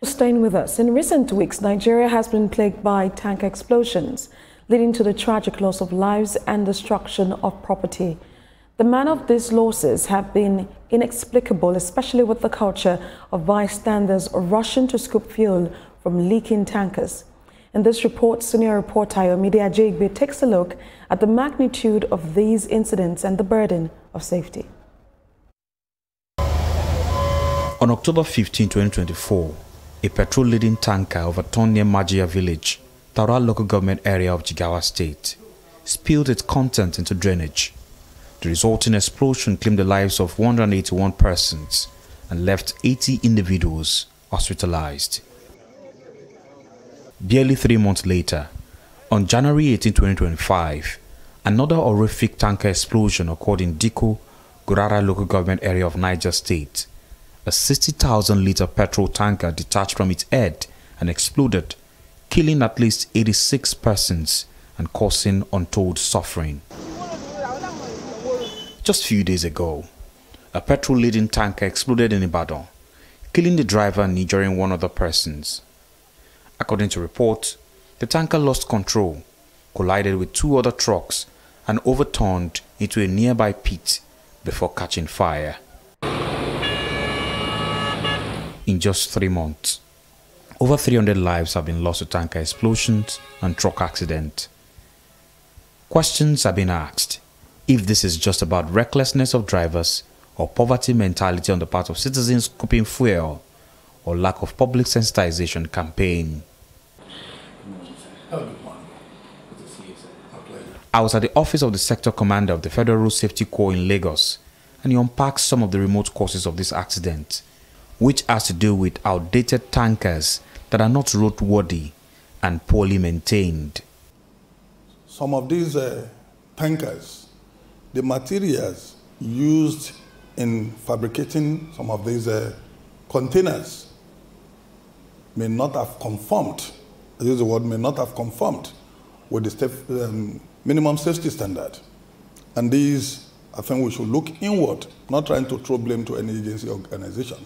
Staying with us, in recent weeks, Nigeria has been plagued by tanker explosions, leading to the tragic loss of lives and destruction of property. The manner of these losses have been inexplicable, especially with the culture of bystanders rushing to scoop fuel from leaking tankers. In this report, senior reporter Ayomide Ajegbe takes a look at the magnitude of these incidents and the burden of safety. On October 15, 2024, a petrol-laden tanker overturned near Majia village, Taura local government area of Jigawa state, spilled its content into drainage. The resulting explosion claimed the lives of 181 persons and left 80 individuals hospitalized. Barely 3 months later, on January 18, 2025, another horrific tanker explosion occurred in Diko, Gurara local government area of Niger state. A 60,000-liter petrol tanker detached from its head and exploded, killing at least 86 persons and causing untold suffering. Just a few days ago, a petrol-laden tanker exploded in Ibadan, killing the driver and injuring one other persons. According to reports, the tanker lost control, collided with two other trucks, and overturned into a nearby pit before catching fire. In just 3 months, over 300 lives have been lost to tanker explosions and truck accidents. Questions are being asked if this is just about recklessness of drivers or poverty mentality on the part of citizens scooping fuel or lack of public sensitization campaign. I was at the office of the sector commander of the Federal Road Safety Corps in Lagos, and he unpacked some of the remote causes of this accident, which has to do with outdated tankers that are not roadworthy and poorly maintained. Some of these tankers, the materials used in fabricating some of these containers may not have conformed, I use the word may not have conformed with the minimum safety standard. And these, I think we should look inward, not trying to throw blame to any agency or organization,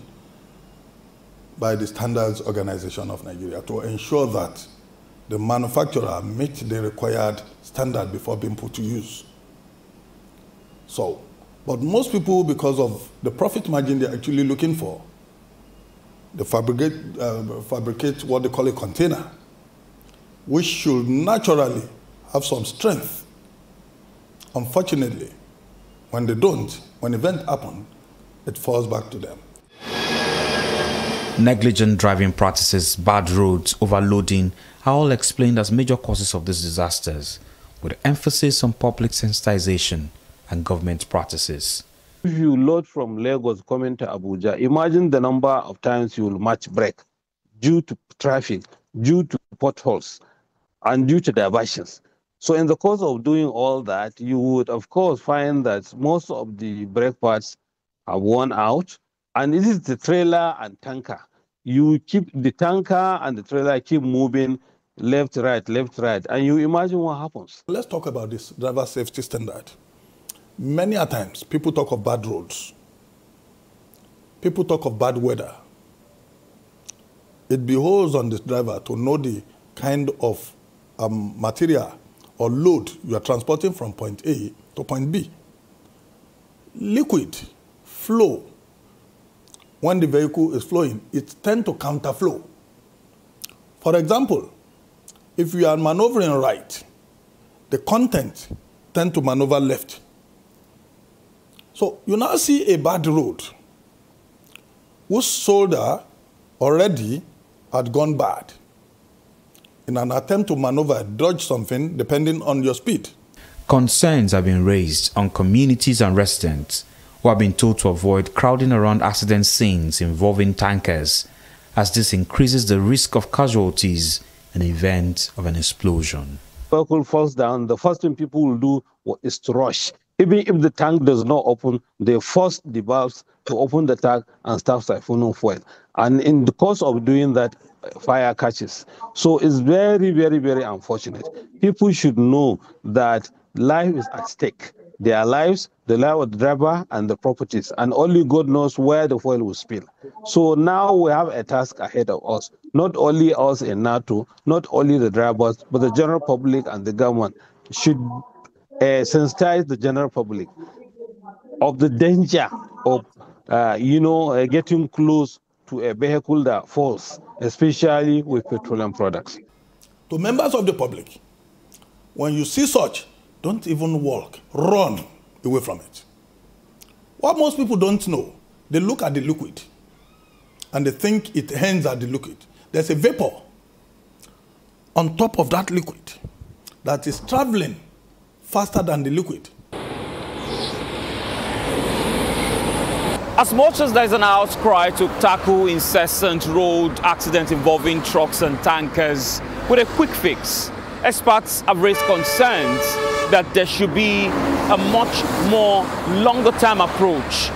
by the Standards Organization of Nigeria to ensure that the manufacturer meets the required standard before being put to use. So, but most people, because of the profit margin they're actually looking for, they fabricate what they call a container, which should naturally have some strength. Unfortunately, when they don't, when events happen, it falls back to them. Negligent driving practices, bad roads, overloading are all explained as major causes of these disasters, with emphasis on public sensitization and government practices. If you load from Lagos coming to Abuja, imagine the number of times you will match break due to traffic, due to potholes, and due to diversions. So in the course of doing all that, you would of course find that most of the brake pads are worn out, and it is the trailer and tanker. You keep the tanker and the trailer keep moving left, right, and you imagine what happens. Let's talk about this driver safety standard. Many a times, people talk of bad roads. People talk of bad weather. It behoves on this driver to know the kind of material or load you are transporting from point A to point B. Liquid flow, when the vehicle is flowing, it tends to counterflow. For example, if you are maneuvering right, the content tends to maneuver left. So you now see a bad road whose shoulder already had gone bad in an attempt to maneuver, dodge something depending on your speed. Concerns have been raised on communities and residents who have been told to avoid crowding around accident scenes involving tankers, as this increases the risk of casualties in the event of an explosion. Vehicle falls down, the first thing people will do is to rush. Even if the tank does not open, they force the valves to open the tank and start siphoning fuel. And in the course of doing that, fire catches. So it's very, very, very unfortunate. People should know that life is at stake. their lives, the life of the driver, and the properties. And only God knows where the fuel will spill. So now we have a task ahead of us. Not only us in NATO, not only the drivers, but the general public and the government should sensitize the general public of the danger of, getting close to a vehicle that falls, especially with petroleum products. To members of the public, when you see such, don't even walk, run away from it. What most people don't know, they look at the liquid and they think it ends at the liquid. There's a vapor on top of that liquid that is traveling faster than the liquid. As much as there's an outcry to tackle incessant road accidents involving trucks and tankers with a quick fix, experts have raised concerns that there should be a much more longer-term approach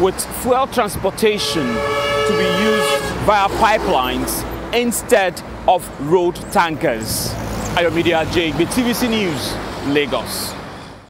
with fuel transportation to be used via pipelines instead of road tankers. Ayomedia Jake, TVC News, Lagos.